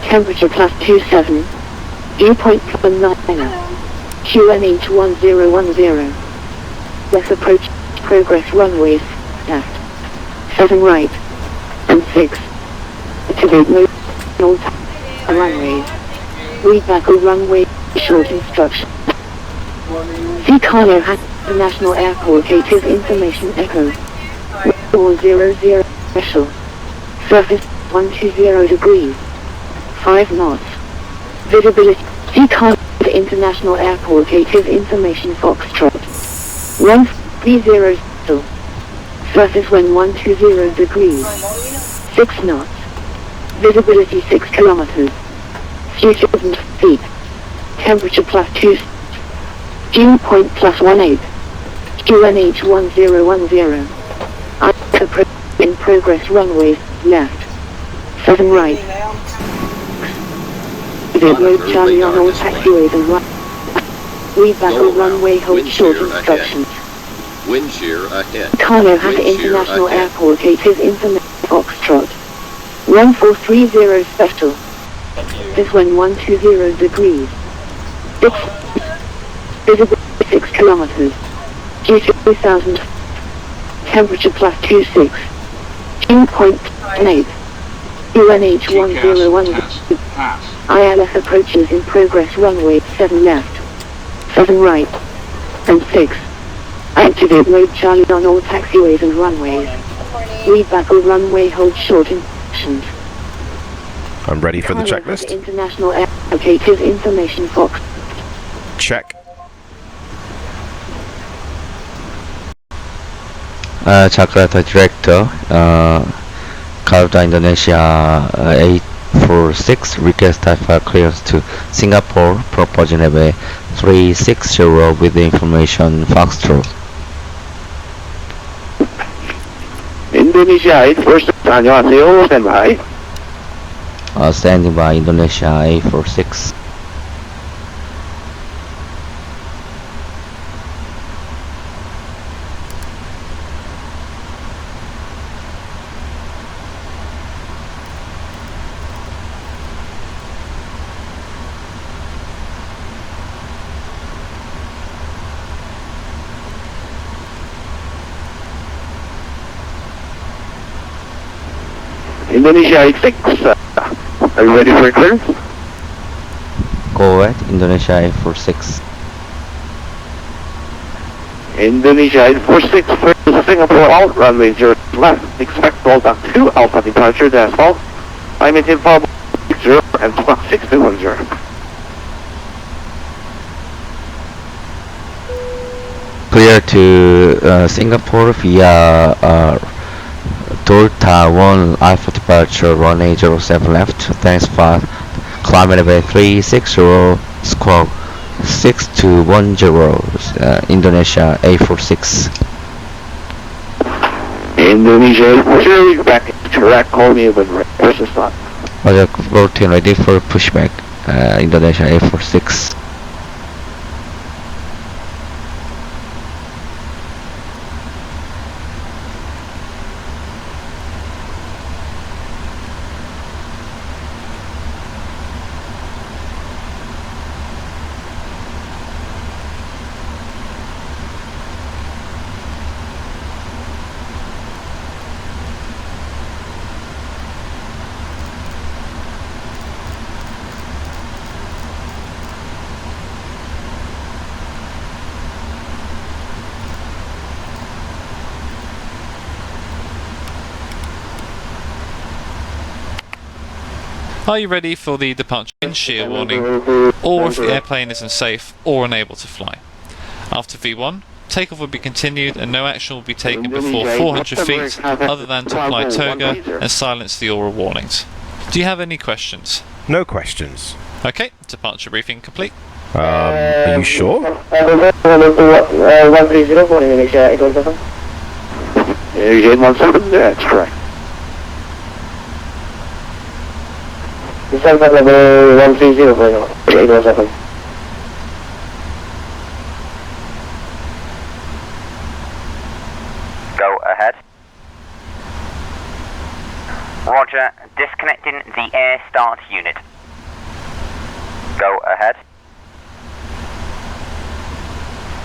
Temperature plus 27. Dew point plus 9. QNH 1010. Left approach, progress runways, left. 7 right. And 6. Activate mode, all runways. Read back all runway, short instruction. See Kano at the National Airport Cative Information Echo. 400 special. Surface 120 degrees. 5 knots. Visibility. See Kano at International Airport Cative Information Foxtrot. 130 special. Surface wind 120 degrees. 6 knots. Visibility 6 kilometers. 3,000 feet. Temperature plus 2. Dew point plus 18. QNH 1010. In progress runways, left. 7 right. Activate mode Charlie on all taxiways and right. Read back all runway hold short instructions. Wind shear ahead. Kano Hatta International Airport Cative Information Foxtrot. 1430 special. This wind 120 degrees. 6. Visibility 6 kilometers. Due to 2,000. Temperature plus 26. Dew point 8. UNH 101. ILS approaches in progress runway 7 left. 7 right. And 6. Activate mode Charlie on all taxiways and runways. Read back all runway hold short instructions. I'm ready for the checklist. International Airport Information Fox. Check. Jakarta Director, Garuda Indonesia 846 request type clearance to Singapore, proposing a 360 with the information Foxtrot. Indonesia 846, 안녕하세요, standby. Standing by Indonesia 846. Indonesia 86, are you ready for clearance? Go ahead, Indonesia 846. Indonesia 846 for Singapore out, runway 0 left, expect Zotac 2 Alpha departure, that's all. I maintain power 0 and 6210. Clear to Singapore via Delta 1 Alpha departure runway 07 left. Thanks for climate level 360 squawk 6210 Indonesia 846. Indonesia 846, back to track, call me when ready. Stop. Roger, routine ready for pushback. Indonesia 846. Are you ready for the departure wind shear warning, or if the airplane is unsafe or unable to fly? After V1, takeoff will be continued and no action will be taken before 400 feet other than to apply Toga and silence the aura warnings. Do you have any questions? No questions. Okay, departure briefing complete. Are you sure? 130 for Indonesia 817. Indonesia 817, that's correct. Descent level 130 for 817. Go ahead. Roger, disconnecting the air start unit. Go ahead.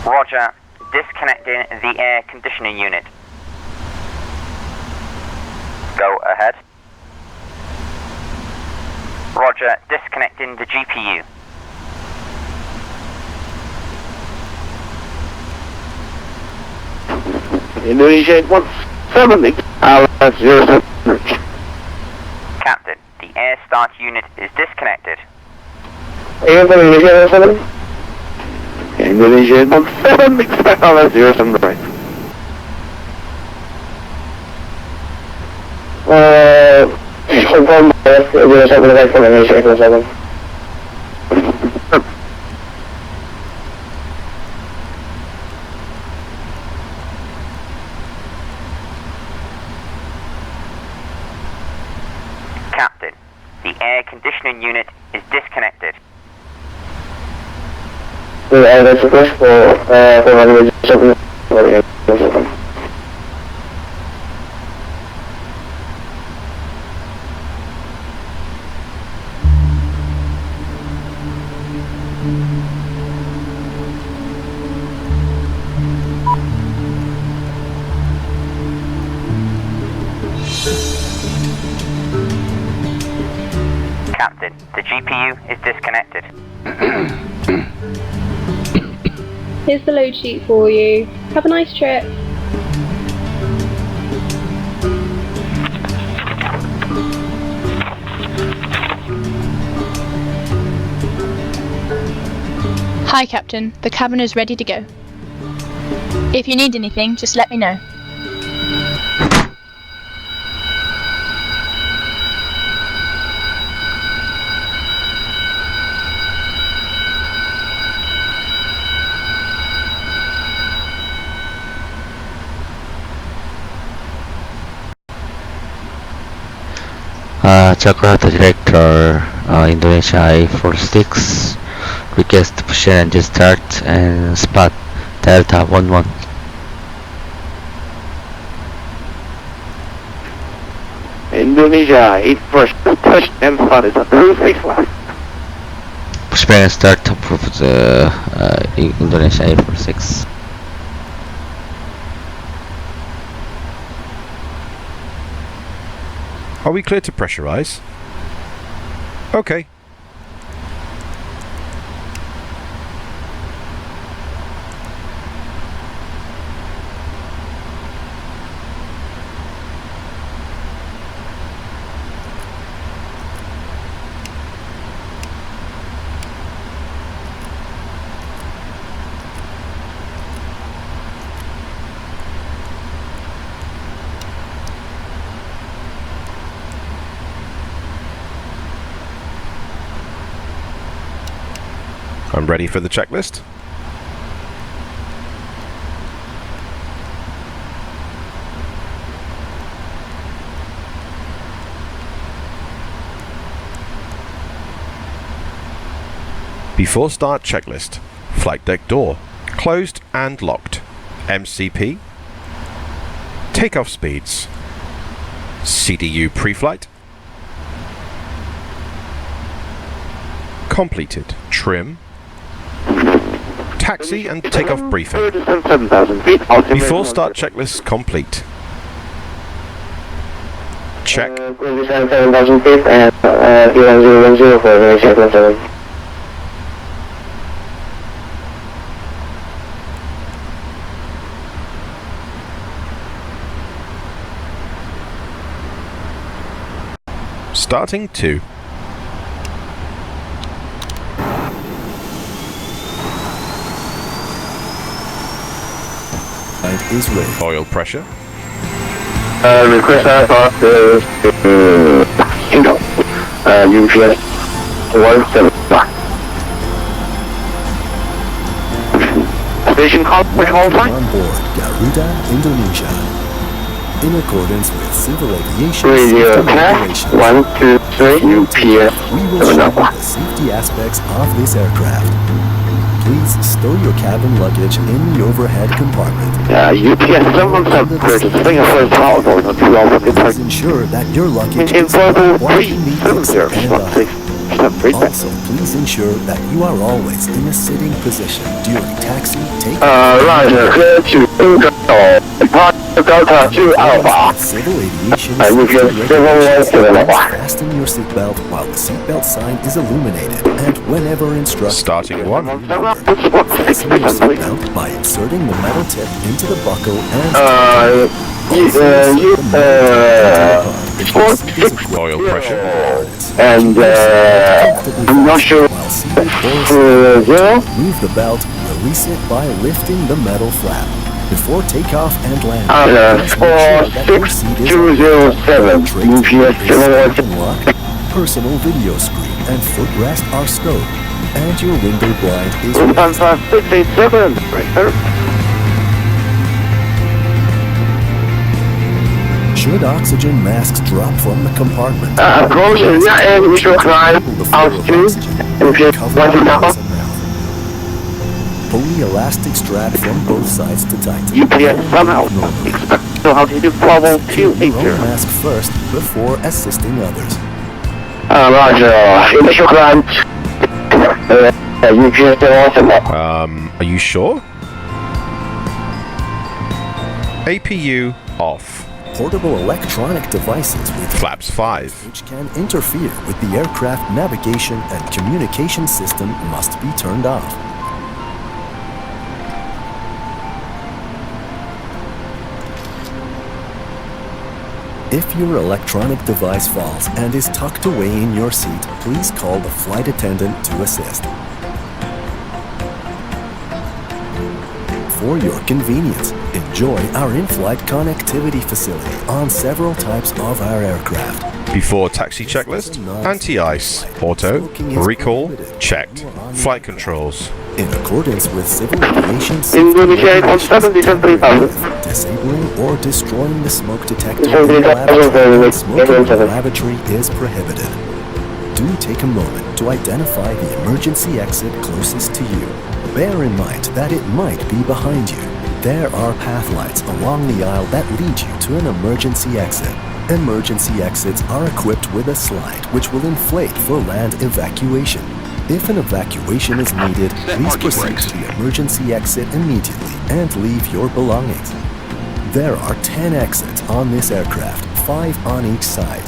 Roger. Disconnecting the air conditioning unit. Go ahead. Roger. Disconnecting the GPU. Indonesia 817, LS07. Captain, the air start unit is disconnected. Indonesia 7. Indonesia 817, expect LS07 right. Confirm LS07 right from Indonesia 817. Captain, the air conditioning unit is disconnected. That's the first for Captain, the GPU is disconnected. Here's the load sheet for you. Have a nice trip. Hi Captain, the cabin is ready to go. If you need anything, just let me know. Jakarta Director, Indonesia I-46, request position engine start and spot Delta 11. Indonesia 8 first, push and spot is a 36 left. Pushback and start of the Indonesia I-46. Are we clear to pressurize? Okay. I'm ready for the checklist. Before start checklist. Flight deck door. Closed and locked. MCP. Takeoff speeds. CDU pre-flight. Completed. Trim. Taxi and takeoff briefing. Before start checklist complete. Check. 7,000 feet and 1010 for the Starting 2. Is ready. Oil pressure. Request aircraft UPS 175. Station call sign. On board Garuda, Indonesia. In accordance with civil aviation Radio safety regulations, 123 UPS we will show you the safety aspects of this aircraft. Please stow your cabin luggage in the overhead compartment. UPS 717 to Singapore Tower, Please ensure that your luggage is in proper 370 and Also, please ensure that you are always in a sitting position during taxi, takeoff, Roger, clear to Delta to Alpha. civil aviation You can fasten your seatbelt while the seatbelt sign is illuminated, and whenever instructed, Starting 1. fasten your seatbelt by inserting the metal tip into the buckle and Oil pressure. And I'm not sure. Move the belt, release it by lifting the metal flap. Before takeoff and landing, please make sure that your seat is locked, personal video screen and footrest are stowed, and your window blind is raised. 687, right there. Should oxygen masks drop from the compartment, Closing, yeah, and we should climb altitude. If you want to know. pulley elastic strap from both sides to tighten. UPS somehow expect to know how to do problem Your 280. own mask first before assisting others. Roger, initial climb. UPS awesome. Are you sure? APU off. Portable electronic devices with Flaps 5. which can interfere with the aircraft navigation and communication system must be turned off. If your electronic device falls and is tucked away in your seat, please call the flight attendant to assist. For your convenience, enjoy our in-flight connectivity facility on several types of our aircraft. Before taxi checklist. Anti-ice. Auto. Recall. Checked. Flight controls. In accordance with civil aviation Indonesia 170,000. disabling or destroying the smoke detector in the lavatory and smoking in the lavatory is prohibited. Do take a moment to identify the emergency exit closest to you. Bear in mind that it might be behind you. There are path lights along the aisle that lead you to an emergency exit. Emergency exits are equipped with a slide which will inflate for land evacuation. If an evacuation is needed, please proceed to the emergency exit immediately and leave your belongings. There are 10 exits on this aircraft, 5 on each side.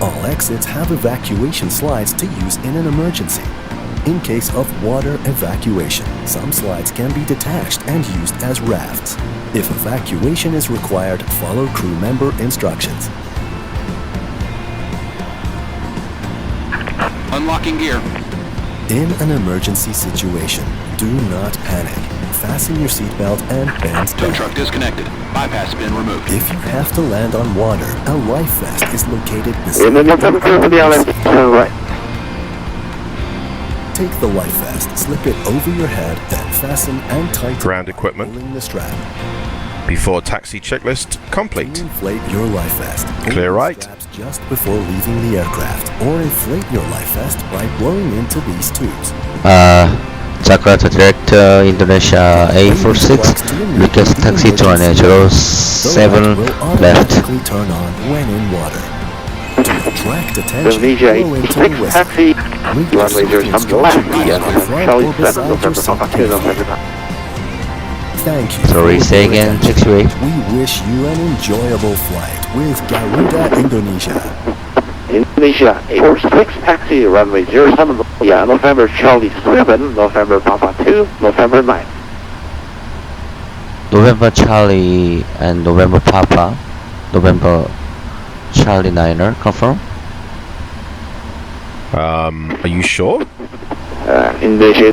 All exits have evacuation slides to use in an emergency. In case of water evacuation, some slides can be detached and used as rafts. If evacuation is required, follow crew member instructions. Unlocking gear. In an emergency situation, do not panic. Fasten your seatbelt and bend Tow down. truck disconnected. Bypass bin removed. If you have to land on water, a life vest is located beside And then the what's up to the island? Right. Take the life vest, slip it over your head, then fasten and tighten Ground equipment. pulling the strap. Before taxi checklist. Complete. Inflate your life vest. Pull Clear the right. straps just before leaving the aircraft, or inflate your life vest by blowing into these tubes. Jakarta direct Indonesia A46 request taxi to runway 07 The light will left. automatically turn on when in water. To attract attention, Indonesia blow into the 86 whistle. taxi. Read your Runway safety 07 left. instructions Yeah, on the front Charlie or 7, beside your November seat Papa 2, case. November 9. Thank you. Sorry, for say your again, attention. taxiway. We wish you an enjoyable flight with Garuda, Indonesia. Indonesia 846 taxi. Runway 07. Yeah, November Charlie 7, November Papa 2, November 9. November Charlie and November Papa. November Charlie Niner. Confirm. Are you sure? Indonesia.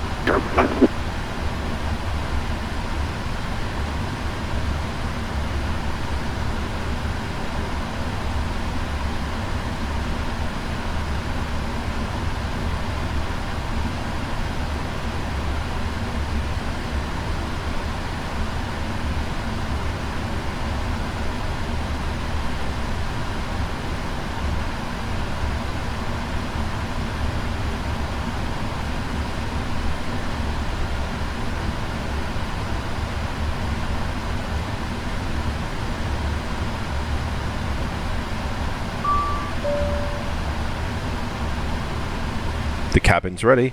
Cabin's ready.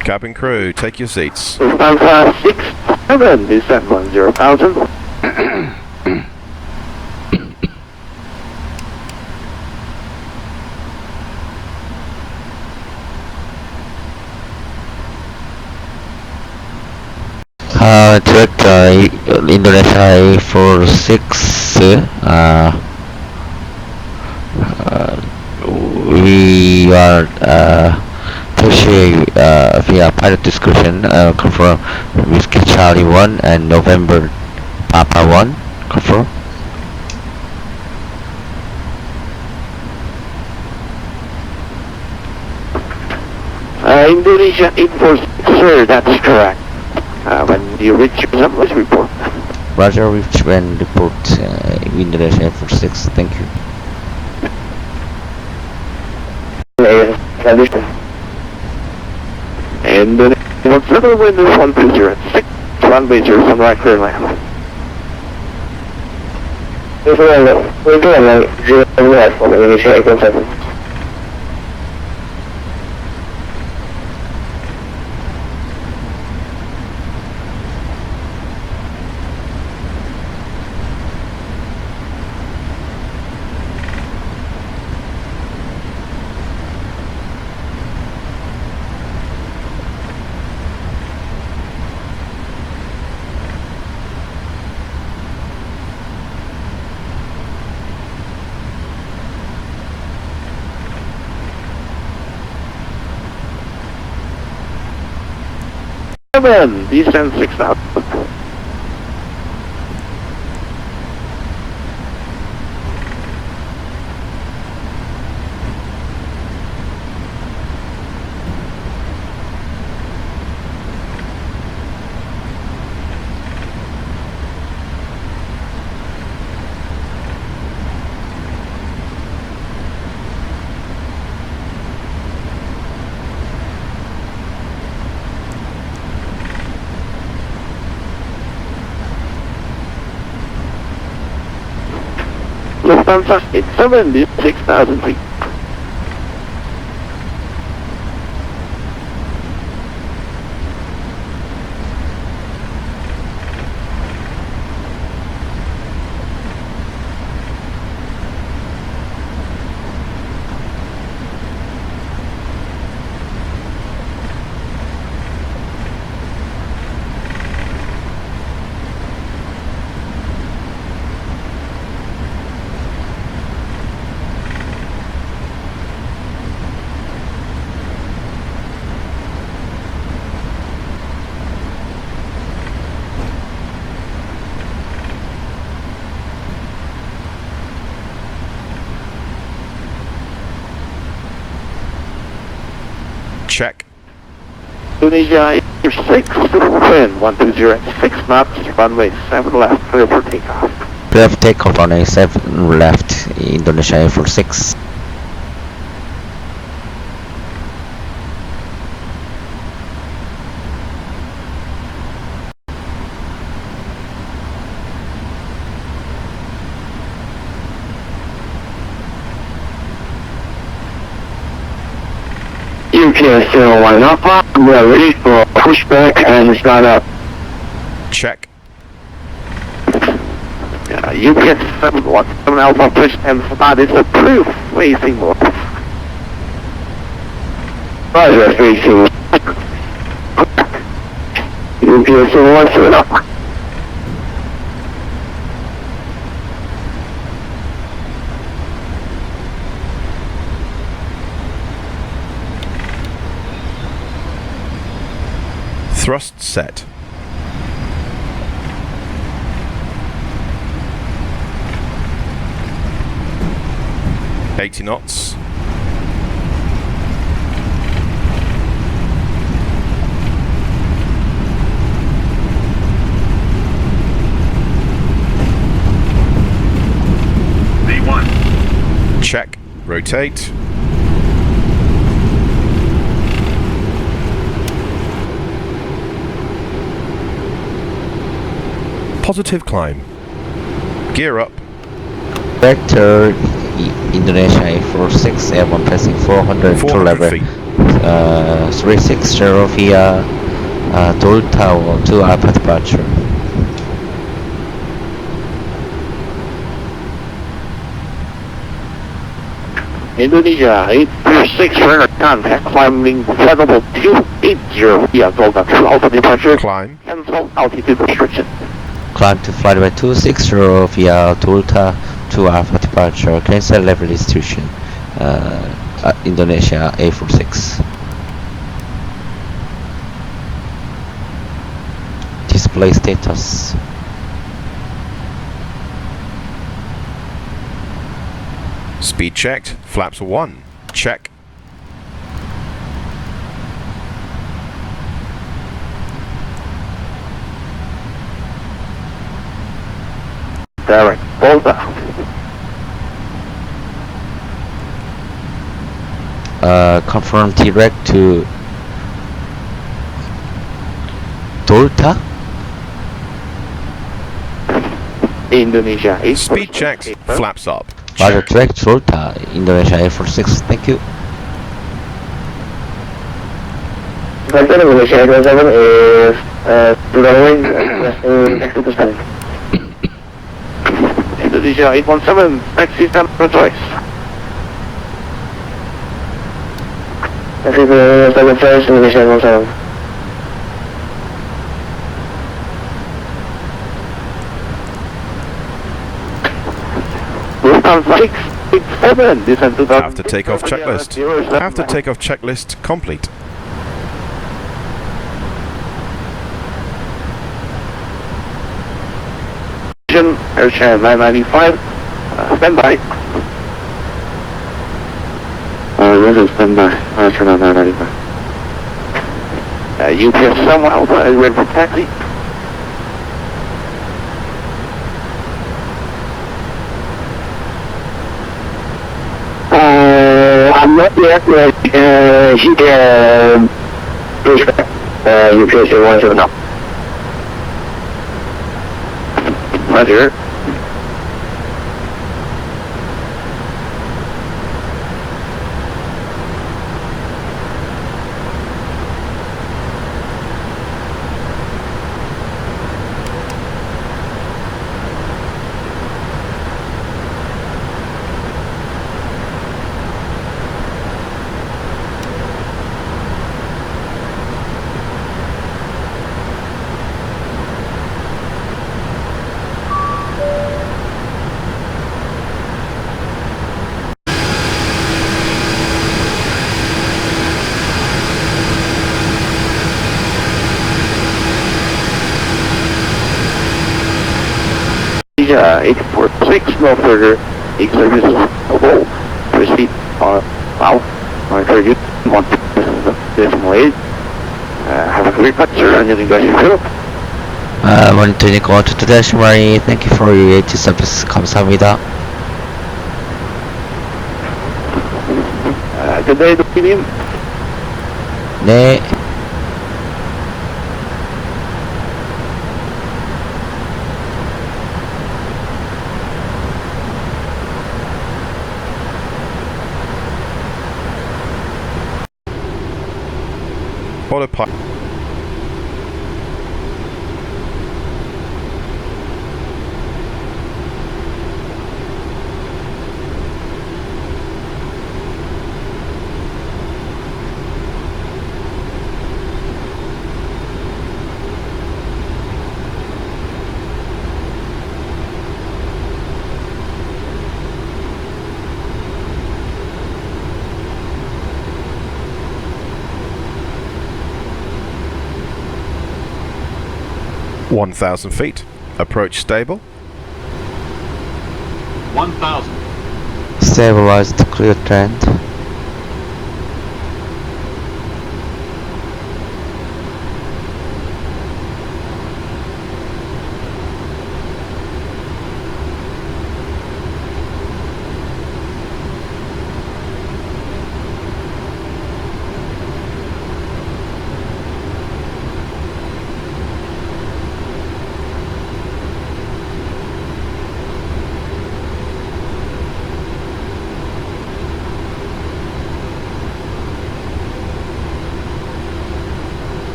Cabin crew, take your seats. Lufthansa 67, descent 10,000. Direct Indonesia A46, we are pushing via pilot description, confirm Whiskey Charlie 1 and November Papa 1, confirm. Indonesia 846, sir, that's correct. When you reach your please report. Roger, reach when report Indonesia 46, thank you. And observer window 120 runway 0 sunrise clear land. Descend 6,000. Lufthansa 87, 6,000 feet. Check. Indonesia 6, wind 120 6 knots, runway 7 left, clear for takeoff. Clear for takeoff, runway 7 left, Indonesia A46. UPS 01 Alpha, we are ready for pushback and start up. Check. UPS 717 Alpha, push and start is approved, facing north. Roger, facing UPS 017 Alpha. Thrust set. $80 knots. V1. Check. Rotate. Positive climb. Gear up. Vector Indonesia 846, airborne passing 400 to 400 level feet. 360 via Dole Tower to Alpha departure. Indonesia 846 runner contact climbing level 280 via Zotac to Alpha departure. Climb. Cancel altitude restriction. Climb to flight by 260 via Delta to Alpha departure. Cancel level restriction. Indonesia 846. Display status. Speed checked. Flaps 1. Check. Direct Volta. Confirm direct to Delta. Indonesia 846. Speed checked. Flaps up. Roger, Check. direct Delta. Indonesia 846. Thank you. Indonesia 817 is runway Indonesia 817, taxi stand for choice. Taxi for choice, Indonesia 817. Lufthansa 667, descent 2000. After takeoff checklist. After takeoff checklist complete. Airchannel 995, standby. This is standby, Airchannel 995. UPS 7 Alpha is ready for taxi. I'm not yet ready. He can push back. UPS 1 now. Roger. Indonesia 846, no further services available. Proceed out. Monitor you want decimal 8. Have a great night, sir, and using guys you Monitoring call to Tadashi. Thank you for your AT service. 감사합니다. Good day, Dr. 네. Autopilot. $1,000 feet. Approach stable. 1,000. Stabilize the clear trend.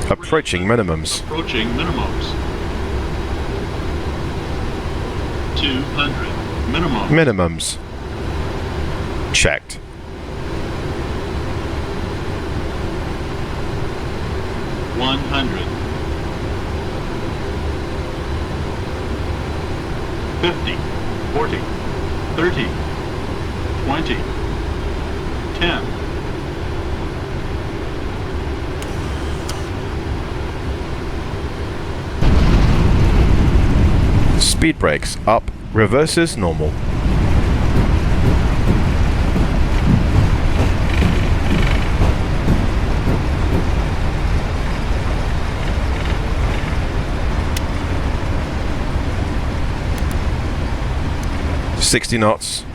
Approaching minimums. Approaching minimums. 200. Minimum. Minimums. Checked. $100. 50, 40, 30, 20, 10. Speed brakes up, reverses normal. .60 knots,